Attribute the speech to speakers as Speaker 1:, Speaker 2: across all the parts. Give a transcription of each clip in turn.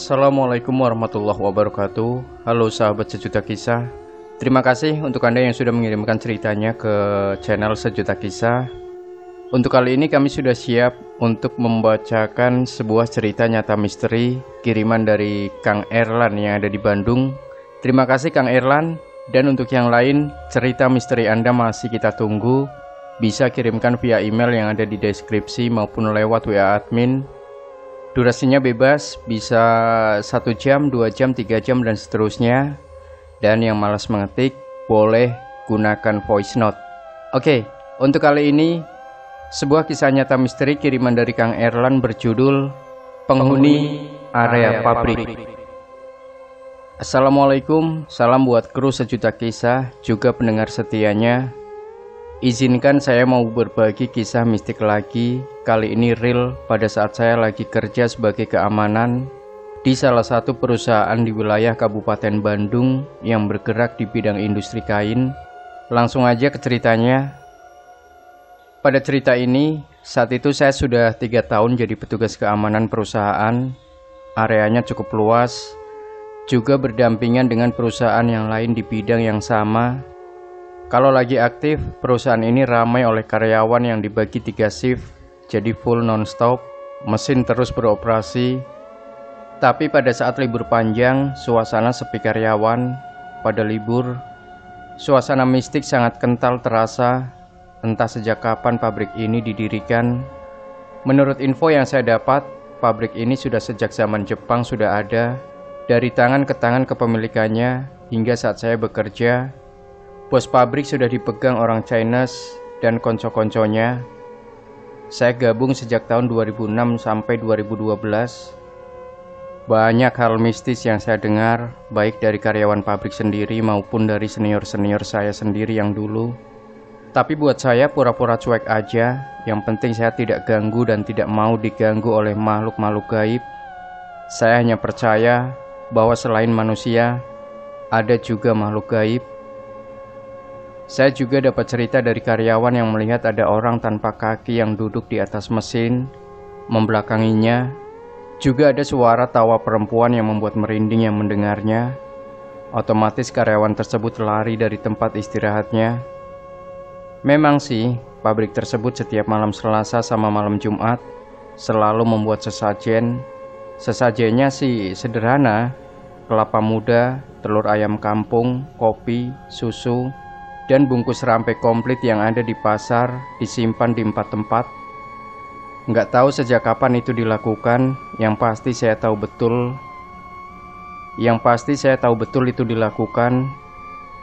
Speaker 1: Assalamualaikum warahmatullahi wabarakatuh. Halo sahabat Sejuta Kisah. Terima kasih untuk Anda yang sudah mengirimkan ceritanya ke channel Sejuta Kisah. Untuk kali ini kami sudah siap untuk membacakan sebuah cerita nyata misteri kiriman dari Kang Erlan yang ada di Bandung. Terima kasih Kang Erlan. Dan untuk yang lain, cerita misteri Anda masih kita tunggu. Bisa kirimkan via email yang ada di deskripsi maupun lewat WA admin. Durasinya bebas, bisa 1 jam, 2 jam, 3 jam, dan seterusnya. Dan yang malas mengetik, boleh gunakan voice note. Oke, untuk kali ini, sebuah kisah nyata misteri kiriman dari Kang Erlan berjudul Penghuni Area Pabrik. Assalamualaikum, salam buat kru Sejuta Kisah, juga pendengar setianya. Izinkan saya mau berbagi kisah mistik lagi. Kali ini real pada saat saya lagi kerja sebagai keamanan di salah satu perusahaan di wilayah Kabupaten Bandung yang bergerak di bidang industri kain. Langsung aja ke ceritanya. Pada cerita ini, saat itu saya sudah 3 tahun jadi petugas keamanan perusahaan. Areanya cukup luas, juga berdampingan dengan perusahaan yang lain di bidang yang sama. Kalau lagi aktif, perusahaan ini ramai oleh karyawan yang dibagi 3 shift, jadi full non-stop, mesin terus beroperasi. Tapi pada saat libur panjang, suasana sepi karyawan. Pada libur, suasana mistik sangat kental terasa, entah sejak kapan pabrik ini didirikan. Menurut info yang saya dapat, pabrik ini sudah sejak zaman Jepang sudah ada, dari tangan ke tangan kepemilikannya, hingga saat saya bekerja. Bos pabrik sudah dipegang orang Chinese dan konco-konconya. Saya gabung sejak tahun 2006 sampai 2012. Banyak hal mistis yang saya dengar, baik dari karyawan pabrik sendiri maupun dari senior-senior saya sendiri yang dulu. Tapi buat saya pura-pura cuek aja, yang penting saya tidak ganggu dan tidak mau diganggu oleh makhluk-makhluk gaib. Saya hanya percaya bahwa selain manusia, ada juga makhluk gaib. Saya juga dapat cerita dari karyawan yang melihat ada orang tanpa kaki yang duduk di atas mesin, membelakanginya. Juga ada suara tawa perempuan yang membuat merinding yang mendengarnya. Otomatis karyawan tersebut lari dari tempat istirahatnya. Memang sih, pabrik tersebut setiap malam Selasa sama malam Jumat selalu membuat sesajen. Sesajennya sih sederhana, kelapa muda, telur ayam kampung, kopi, susu, dan bungkus rampe komplit yang ada di pasar disimpan di 4 tempat. Nggak tahu sejak kapan itu dilakukan, yang pasti saya tahu betul itu dilakukan.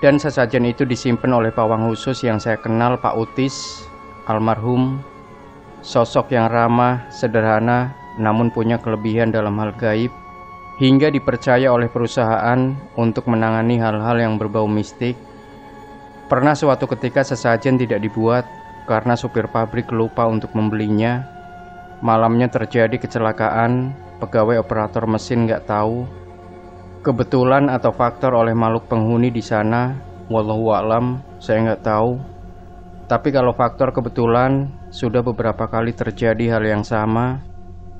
Speaker 1: Dan sesajen itu disimpan oleh pawang khusus yang saya kenal, Pak Utis, almarhum. Sosok yang ramah, sederhana, namun punya kelebihan dalam hal gaib, hingga dipercaya oleh perusahaan untuk menangani hal-hal yang berbau mistik. Pernah suatu ketika sesajen tidak dibuat karena supir pabrik lupa untuk membelinya. Malamnya terjadi kecelakaan, pegawai operator mesin nggak tahu. Kebetulan atau faktor oleh makhluk penghuni di sana, wallahu a'lam, saya nggak tahu. Tapi kalau faktor kebetulan, sudah beberapa kali terjadi hal yang sama.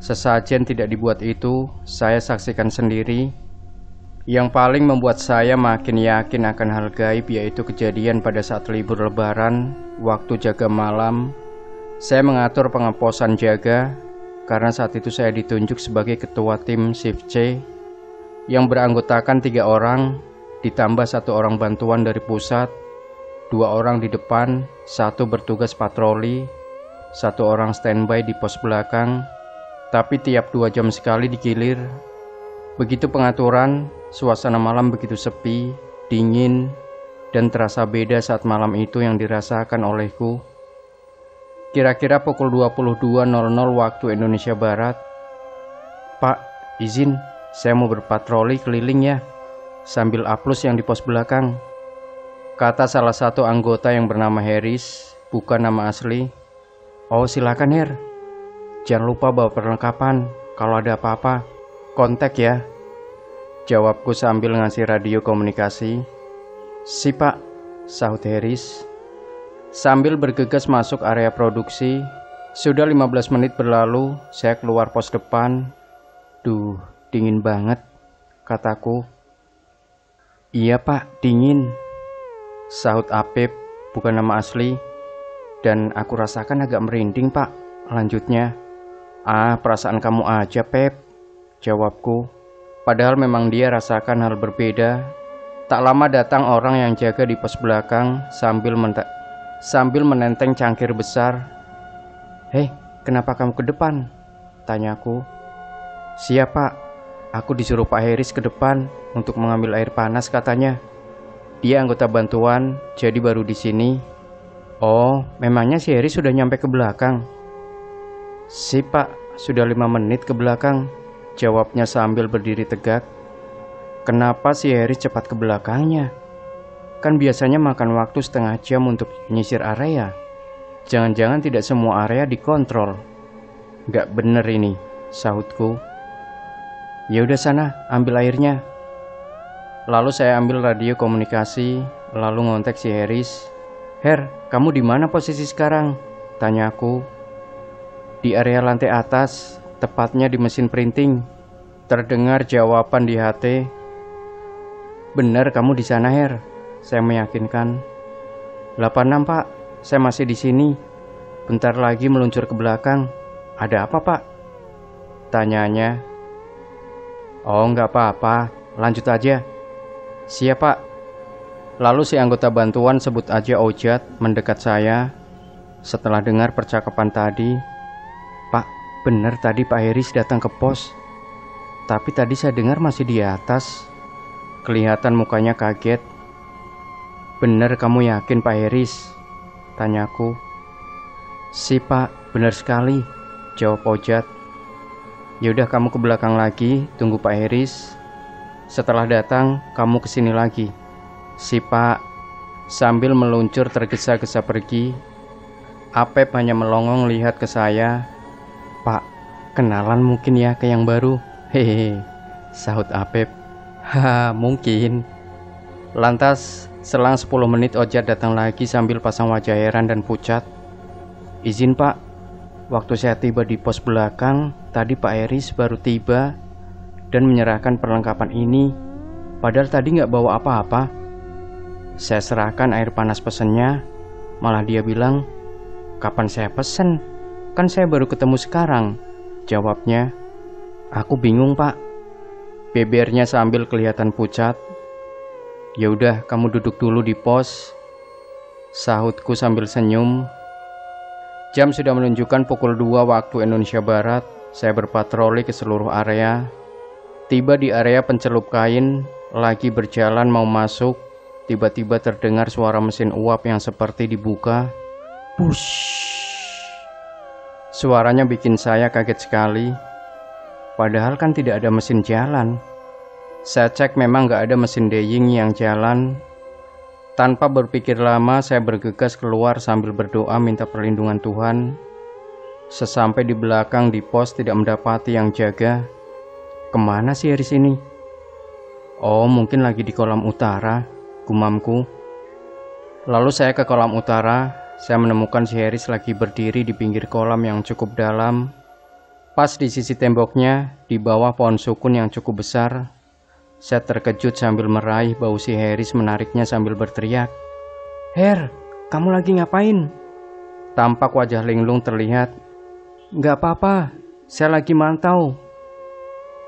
Speaker 1: Sesajen tidak dibuat itu, saya saksikan sendiri. Yang paling membuat saya makin yakin akan hal gaib yaitu kejadian pada saat libur lebaran, waktu jaga malam. Saya mengatur pengeposan jaga, karena saat itu saya ditunjuk sebagai ketua tim shift C, yang beranggotakan 3 orang, ditambah 1 orang bantuan dari pusat, 2 orang di depan, 1 bertugas patroli, 1 orang standby di pos belakang, tapi tiap 2 jam sekali digilir. Begitu pengaturan, suasana malam begitu sepi, dingin, dan terasa beda saat malam itu yang dirasakan olehku. Kira-kira pukul 22.00 waktu Indonesia Barat. Pak, izin, saya mau berpatroli keliling ya, sambil aplus yang di pos belakang, kata salah satu anggota yang bernama Harris, bukan nama asli. Oh silakan Her, jangan lupa bawa perlengkapan, kalau ada apa-apa kontak ya, jawabku sambil ngasih radio komunikasi. Si Pak, sahut Harris sambil bergegas masuk area produksi. Sudah 15 menit berlalu, saya keluar pos depan. Duh, dingin banget, kataku. Iya Pak, dingin, sahut Apep, bukan nama asli. Dan aku rasakan agak merinding Pak, lanjutnya. Ah, perasaan kamu aja Pep, jawabku. Padahal memang dia rasakan hal berbeda. Tak lama datang orang yang jaga di pos belakang sambil menenteng cangkir besar. Hei, kenapa kamu ke depan? Tanyaku. Siap Pak, aku disuruh Pak Heris ke depan untuk mengambil air panas katanya. Dia anggota bantuan, jadi baru di sini. Oh, memangnya si Heris sudah nyampe ke belakang? Si Pak, sudah 5 menit ke belakang, jawabnya sambil berdiri tegak. Kenapa si Heris cepat ke belakangnya? Kan biasanya makan waktu setengah jam untuk menyisir area. Jangan-jangan tidak semua area dikontrol. Gak bener ini, sahutku. Ya udah sana, ambil airnya. Lalu saya ambil radio komunikasi, lalu ngontek si Heris. Her, kamu di mana posisi sekarang? Tanyaku. Di area lantai atas, tepatnya di mesin printing. Terdengar jawaban di HT. Benar kamu di sana Her, saya meyakinkan. 86 Pak, saya masih di sini. Bentar lagi meluncur ke belakang. Ada apa Pak? Tanyanya. Oh nggak apa-apa, lanjut aja. Siap Pak. Lalu si anggota bantuan, sebut aja Ojat, mendekat saya. Setelah dengar percakapan tadi, Pak, benar tadi Pak Heris datang ke pos. Tapi tadi saya dengar masih di atas. Kelihatan mukanya kaget. Benar kamu yakin Pak Heris? Tanyaku. Si Pak, benar sekali, jawab Ojat. Yaudah kamu ke belakang lagi, tunggu Pak Heris. Setelah datang, kamu kesini lagi. Si Pak, sambil meluncur tergesa-gesa pergi. Apep hanya melongong lihat ke saya. Pak, kenalan mungkin ya ke yang baru. Hehehe, sahut Apep. Haha, mungkin. Lantas, selang 10 menit Ojat datang lagi sambil pasang wajah heran dan pucat. Izin Pak, waktu saya tiba di pos belakang, tadi Pak Heris baru tiba dan menyerahkan perlengkapan ini. Padahal tadi nggak bawa apa-apa. Saya serahkan air panas pesennya, malah dia bilang, kapan saya pesen? Kan saya baru ketemu sekarang, jawabnya. Aku bingung Pak, bebernya sambil kelihatan pucat. Ya udah, kamu duduk dulu di pos, sahutku sambil senyum. Jam sudah menunjukkan pukul 2 waktu Indonesia Barat. Saya berpatroli ke seluruh area. Tiba di area pencelup kain, lagi berjalan mau masuk, tiba-tiba terdengar suara mesin uap yang seperti dibuka. Push. Suaranya bikin saya kaget sekali. Padahal kan tidak ada mesin jalan. Saya cek memang gak ada mesin deying yang jalan. Tanpa berpikir lama, saya bergegas keluar sambil berdoa minta perlindungan Tuhan. Sesampai di belakang di pos tidak mendapati yang jaga. Kemana sih Heris ini? Oh, mungkin lagi di kolam utara, gumamku. Lalu saya ke kolam utara. Saya menemukan si Heris lagi berdiri di pinggir kolam yang cukup dalam. Pas di sisi temboknya, di bawah pohon sukun yang cukup besar. Saya terkejut sambil meraih bau si Heris menariknya sambil berteriak. Her, kamu lagi ngapain? Tampak wajah linglung terlihat. Nggak apa-apa, saya lagi mantau.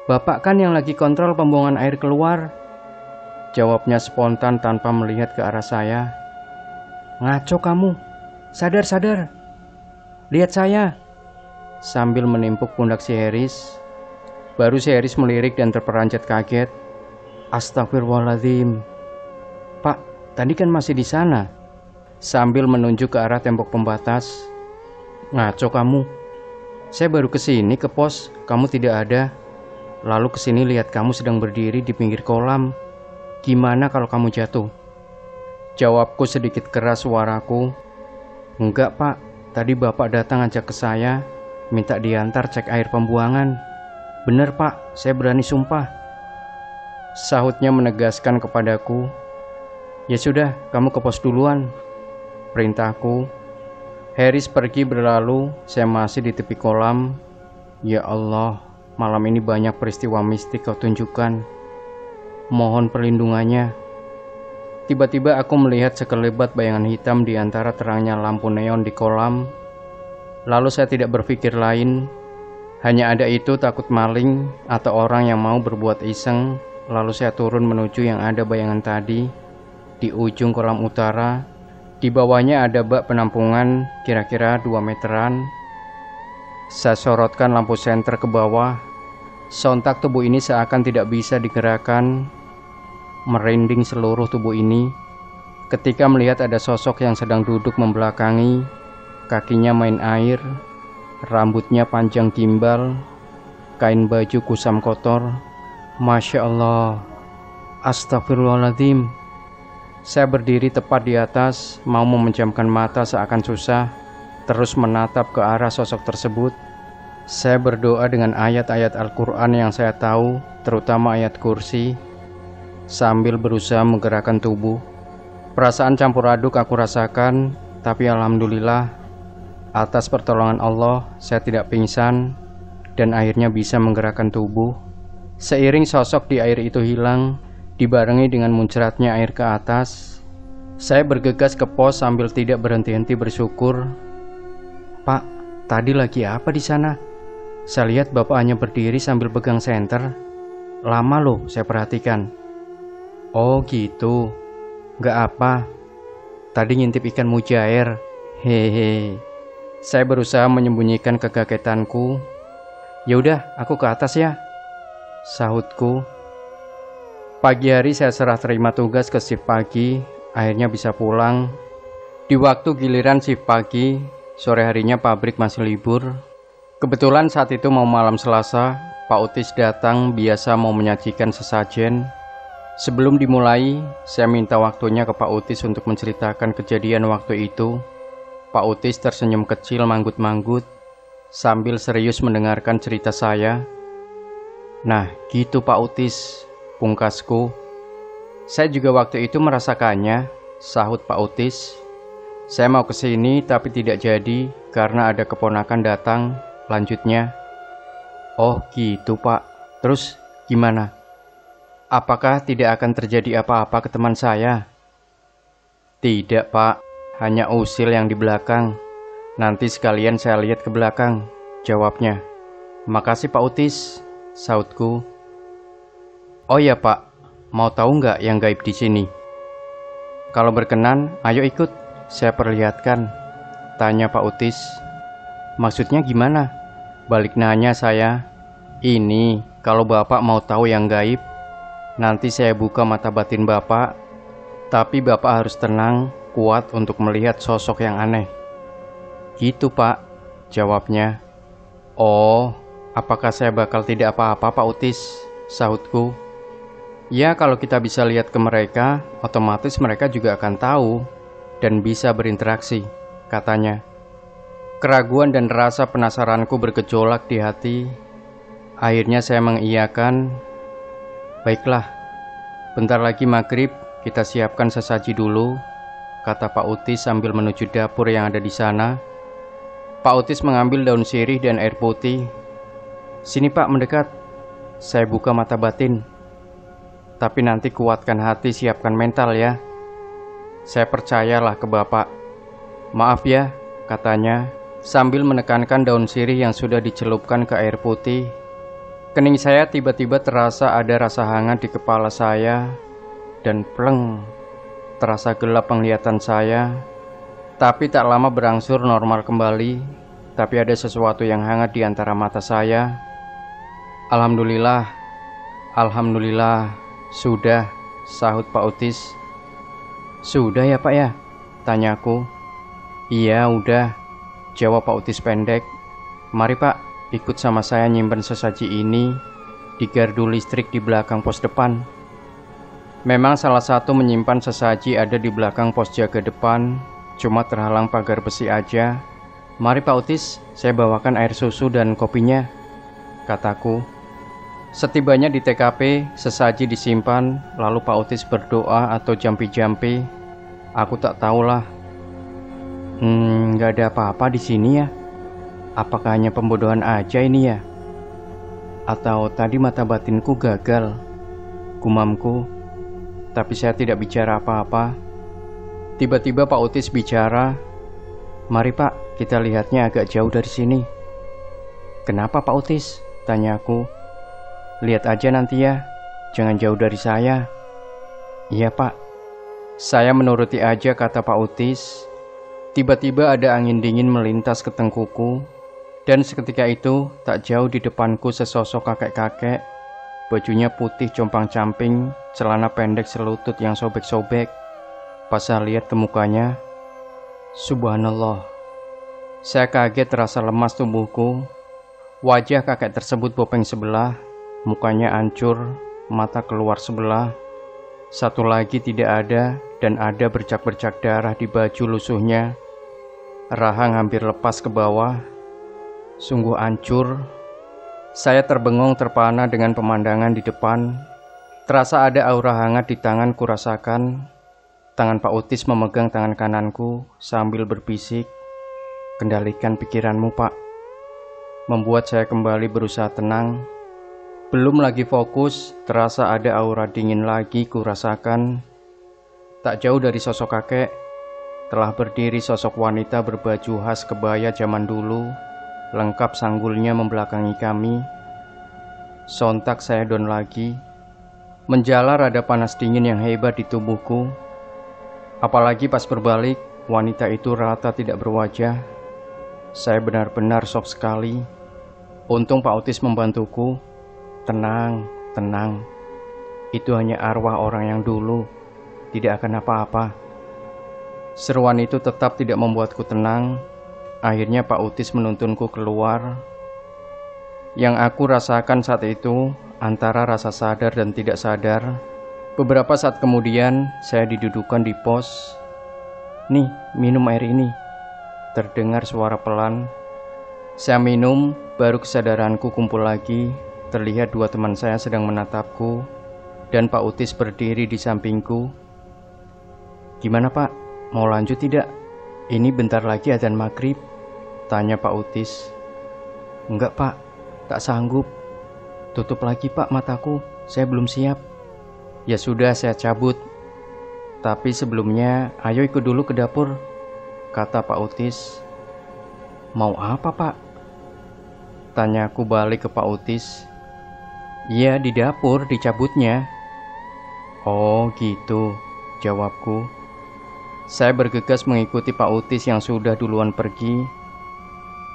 Speaker 1: Bapak kan yang lagi kontrol pembuangan air keluar, jawabnya spontan tanpa melihat ke arah saya. Ngaco kamu, sadar. Lihat saya. Sambil menimpuk pundak si Heris. Baru si Heris melirik dan terperanjat kaget. Astagfirullahaladzim. Pak, tadi kan masih di sana. Sambil menunjuk ke arah tembok pembatas. Ngaco kamu. Saya baru kesini ke pos, kamu tidak ada. Lalu kesini lihat kamu sedang berdiri di pinggir kolam. Gimana kalau kamu jatuh? Jawabku sedikit keras suaraku. Enggak Pak, tadi Bapak datang ajak ke saya, minta diantar cek air pembuangan. Bener Pak, saya berani sumpah. Sahutnya menegaskan kepadaku. Ya sudah, kamu ke pos duluan, perintahku. Heris pergi berlalu, saya masih di tepi kolam. Ya Allah, malam ini banyak peristiwa mistik kau tunjukkan. Mohon perlindungannya. Tiba-tiba aku melihat sekelebat bayangan hitam di antara terangnya lampu neon di kolam. Lalu saya tidak berpikir lain. Hanya ada itu takut maling atau orang yang mau berbuat iseng. Lalu saya turun menuju yang ada bayangan tadi. Di ujung kolam utara, di bawahnya ada bak penampungan kira-kira 2 meteran. Saya sorotkan lampu senter ke bawah. Sontak tubuh ini seakan tidak bisa digerakkan. Merinding seluruh tubuh ini ketika melihat ada sosok yang sedang duduk membelakangi. Kakinya main air, rambutnya panjang gimbal, kain baju kusam kotor. Masya Allah, astagfirullahaladzim. Saya berdiri tepat di atas, mau memejamkan mata seakan susah, terus menatap ke arah sosok tersebut. Saya berdoa dengan ayat-ayat Al-Quran yang saya tahu, terutama ayat kursi, sambil berusaha menggerakkan tubuh. Perasaan campur aduk aku rasakan, tapi alhamdulillah, atas pertolongan Allah, saya tidak pingsan dan akhirnya bisa menggerakkan tubuh. Seiring sosok di air itu hilang, dibarengi dengan muncratnya air ke atas, saya bergegas ke pos sambil tidak berhenti-henti bersyukur. Pak, tadi lagi apa di sana? Saya lihat Bapak hanya berdiri sambil pegang senter. Lama loh saya perhatikan. Oh gitu, gak apa. Tadi ngintip ikan mujair. Hehe. Saya berusaha menyembunyikan kekagetanku. Yaudah, aku ke atas ya, sahutku. Pagi hari saya serah terima tugas ke shift pagi. Akhirnya bisa pulang. Di waktu giliran shift pagi, sore harinya pabrik masih libur. Kebetulan saat itu mau malam Selasa. Pak Utis datang biasa mau menyajikan sesajen. Sebelum dimulai, saya minta waktunya ke Pak Utis untuk menceritakan kejadian waktu itu. Pak Utis tersenyum kecil manggut-manggut sambil serius mendengarkan cerita saya. Nah, gitu Pak Utis, pungkasku. Saya juga waktu itu merasakannya, sahut Pak Utis. Saya mau kesini tapi tidak jadi karena ada keponakan datang, lanjutnya. Oh gitu Pak, terus gimana? Apakah tidak akan terjadi apa-apa ke teman saya? Tidak Pak, hanya usil yang di belakang. Nanti sekalian saya lihat ke belakang, jawabnya. Makasih Pak Utis, sautku. Oh ya Pak, mau tahu nggak yang gaib di sini? Kalau berkenan, ayo ikut, saya perlihatkan, tanya Pak Utis. Maksudnya gimana? Balik nanya saya. Ini, kalau Bapak mau tahu yang gaib, nanti saya buka mata batin Bapak, tapi Bapak harus tenang, kuat untuk melihat sosok yang aneh. Gitu Pak, jawabnya. Oh, apakah saya bakal tidak apa-apa Pak Utis, sahutku. Ya kalau kita bisa lihat ke mereka, otomatis mereka juga akan tahu dan bisa berinteraksi, katanya. Keraguan dan rasa penasaranku bergejolak di hati. Akhirnya saya mengiyakan. Baiklah, bentar lagi maghrib, kita siapkan sesaji dulu, kata Pak Utis sambil menuju dapur yang ada di sana. Pak Utis mengambil daun sirih dan air putih. Sini Pak, mendekat. Saya buka mata batin. Tapi nanti kuatkan hati, siapkan mental ya. Saya percayalah ke Bapak. Maaf ya, katanya, sambil menekankan daun sirih yang sudah dicelupkan ke air putih. Kening saya tiba-tiba terasa ada rasa hangat di kepala saya. Dan pleng, terasa gelap penglihatan saya. Tapi tak lama berangsur normal kembali. Tapi ada sesuatu yang hangat di antara mata saya. Alhamdulillah, alhamdulillah, sudah, sahut Pak Utis. Sudah ya Pak ya? Tanyaku. Iya udah, jawab Pak Utis pendek. Mari Pak, ikut sama saya nyimpen sesaji ini di gardu listrik di belakang pos depan. Memang salah satu menyimpan sesaji ada di belakang pos jaga depan, cuma terhalang pagar besi aja. Mari Pak Utis, saya bawakan air susu dan kopinya, kataku. Setibanya di TKP, sesaji disimpan, lalu Pak Utis berdoa atau jampi-jampi. Aku tak tahulah. Gak ada apa-apa di sini ya. Apakah hanya pembodohan aja ini ya? Atau tadi mata batinku gagal? Gumamku, tapi saya tidak bicara apa-apa. Tiba-tiba Pak Utis bicara, "Mari Pak, kita lihatnya agak jauh dari sini." "Kenapa Pak Utis?" tanyaku. "Lihat aja nanti ya, jangan jauh dari saya." "Iya Pak." Saya menuruti aja kata Pak Utis. Tiba-tiba ada angin dingin melintas ke tengkuku, dan seketika itu tak jauh di depanku sesosok kakek-kakek. Bajunya putih compang-camping, celana pendek selutut yang sobek-sobek. Pas saya lihat ke mukanya, subhanallah. Saya kaget terasa lemas tubuhku. Wajah kakek tersebut bopeng sebelah, mukanya hancur, mata keluar sebelah. Satu lagi tidak ada, dan ada bercak-bercak darah di baju lusuhnya. Rahang hampir lepas ke bawah. Sungguh hancur. Saya terbengong terpana dengan pemandangan di depan. Terasa ada aura hangat di tangan kurasakan. Tangan Pak Utis memegang tangan kananku sambil berbisik, "Kendalikan pikiranmu Pak." Membuat saya kembali berusaha tenang. Belum lagi fokus, terasa ada aura dingin lagi kurasakan. Tak jauh dari sosok kakek, telah berdiri sosok wanita berbaju khas kebaya zaman dulu, lengkap sanggulnya membelakangi kami. Sontak saya down lagi. Menjalar ada panas dingin yang hebat di tubuhku. Apalagi pas berbalik, wanita itu rata tidak berwajah. Saya benar-benar shock sekali. Untung Pak Utis membantuku. "Tenang, tenang. Itu hanya arwah orang yang dulu. Tidak akan apa-apa." Seruan itu tetap tidak membuatku tenang. Akhirnya Pak Utis menuntunku keluar. Yang aku rasakan saat itu antara rasa sadar dan tidak sadar. Beberapa saat kemudian saya didudukan di pos. "Nih, minum air ini." Terdengar suara pelan. Saya minum, baru kesadaranku kumpul lagi. Terlihat dua teman saya sedang menatapku, dan Pak Utis berdiri di sampingku. "Gimana Pak, mau lanjut tidak? Ini bentar lagi adzan maghrib," tanya Pak Utis. "Enggak Pak, tak sanggup. Tutup lagi Pak mataku, saya belum siap." "Ya sudah, saya cabut. Tapi sebelumnya, ayo ikut dulu ke dapur," kata Pak Utis. "Mau apa Pak?" tanyaku balik ke Pak Utis. "Iya, di dapur dicabutnya." "Oh gitu," jawabku. Saya bergegas mengikuti Pak Utis yang sudah duluan pergi.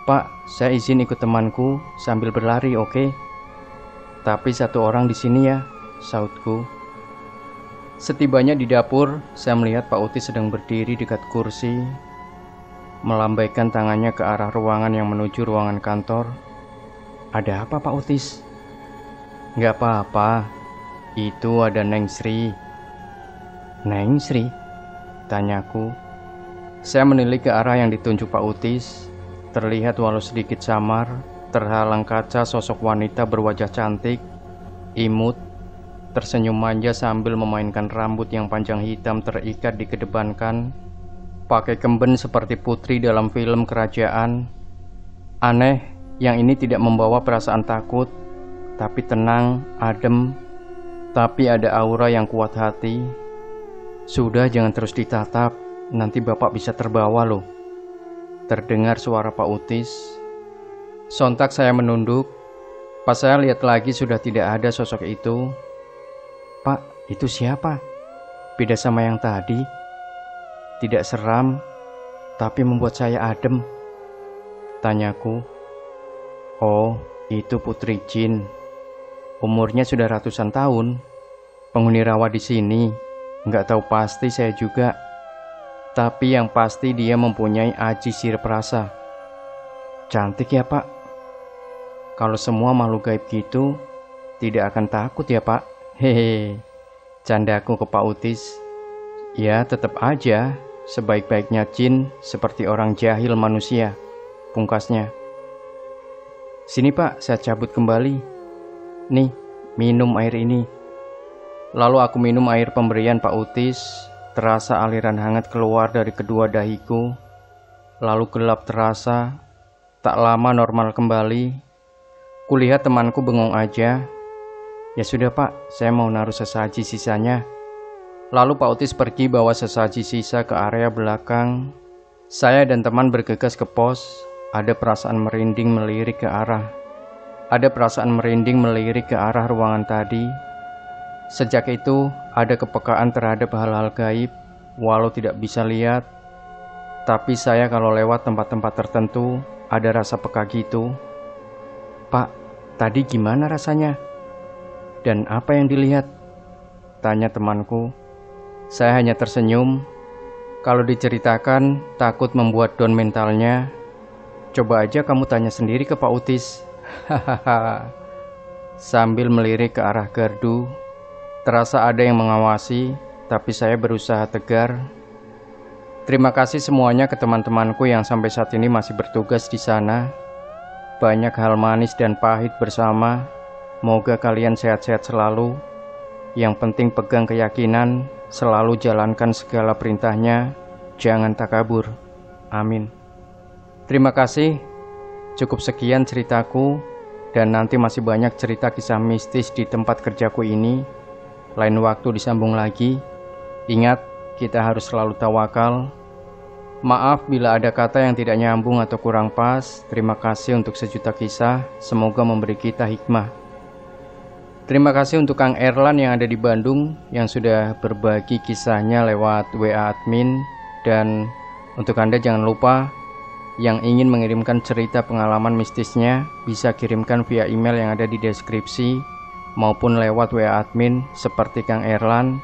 Speaker 1: "Pak, saya izin ikut temanku sambil berlari, oke? Tapi satu orang di sini ya," sautku. Setibanya di dapur, saya melihat Pak Utis sedang berdiri dekat kursi, melambaikan tangannya ke arah ruangan yang menuju ruangan kantor. "Ada apa Pak Utis?" "Nggak apa-apa, itu ada Neng Sri." "Neng Sri?" tanyaku. Saya menilik ke arah yang ditunjuk Pak Utis. Terlihat walau sedikit samar, terhalang kaca sosok wanita berwajah cantik, imut, tersenyum manja sambil memainkan rambut yang panjang hitam terikat dikedepankan, pakai kemben seperti putri dalam film kerajaan. Aneh, yang ini tidak membawa perasaan takut, tapi tenang, adem, tapi ada aura yang kuat hati. "Sudah, jangan terus ditatap, nanti Bapak bisa terbawa loh," terdengar suara Pak Utis. Sontak saya menunduk. Pas saya lihat lagi sudah tidak ada sosok itu. "Pak, itu siapa? Beda sama yang tadi. Tidak seram, tapi membuat saya adem," tanyaku. "Oh, itu Putri Jin. Umurnya sudah ratusan tahun. Penghuni rawa di sini. Nggak tahu pasti saya juga. Tapi yang pasti dia mempunyai aji sirip rasa. Cantik ya Pak? Kalau semua makhluk gaib gitu, tidak akan takut ya Pak?" "Hehe," candaku ke Pak Utis. "Ya tetap aja, sebaik-baiknya jin seperti orang jahil manusia," pungkasnya. "Sini Pak, saya cabut kembali. Nih, minum air ini." Lalu aku minum air pemberian Pak Utis. Terasa aliran hangat keluar dari kedua dahiku. Lalu gelap terasa. Tak lama normal kembali. Kulihat temanku bengong aja. Ya sudah Pak, saya mau naruh sesaji sisanya. Lalu Pak Otis pergi bawa sesaji sisa ke area belakang. Saya dan teman bergegas ke pos. Ada perasaan merinding melirik ke arah ruangan tadi. Sejak itu, ada kepekaan terhadap hal-hal gaib, walau tidak bisa lihat. Tapi saya kalau lewat tempat-tempat tertentu, ada rasa peka gitu. Pak, tadi gimana rasanya? Dan apa yang dilihat? Tanya temanku. Saya hanya tersenyum. Kalau diceritakan, takut membuat down mentalnya. Coba aja kamu tanya sendiri ke Pak Otis. Hahaha. Sambil melirik ke arah gardu, terasa ada yang mengawasi, tapi saya berusaha tegar. Terima kasih semuanya ke teman-temanku yang sampai saat ini masih bertugas di sana. Banyak hal manis dan pahit bersama. Moga kalian sehat-sehat selalu. Yang penting pegang keyakinan, selalu jalankan segala perintahnya, jangan takabur. Amin. Terima kasih. Cukup sekian ceritaku, dan nanti masih banyak cerita kisah mistis di tempat kerjaku ini. Lain waktu disambung lagi. Ingat, kita harus selalu tawakal. Maaf bila ada kata yang tidak nyambung atau kurang pas. Terima kasih untuk sejuta kisah. Semoga memberi kita hikmah. Terima kasih untuk Kang Erlan yang ada di Bandung, yang sudah berbagi kisahnya lewat WA admin. Dan untuk Anda jangan lupa, yang ingin mengirimkan cerita pengalaman mistisnya, bisa kirimkan via email yang ada di deskripsi, maupun lewat WA admin seperti Kang Erlan.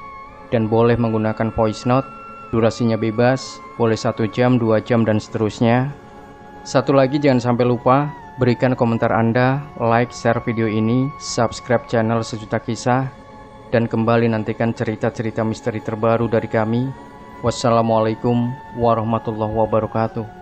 Speaker 1: Dan boleh menggunakan voice note. Durasinya bebas, boleh 1 jam, 2 jam, dan seterusnya. Satu lagi, jangan sampai lupa berikan komentar Anda, like, share video ini, subscribe channel Sejuta Kisah, dan kembali nantikan cerita-cerita misteri terbaru dari kami. Wassalamualaikum warahmatullahi wabarakatuh.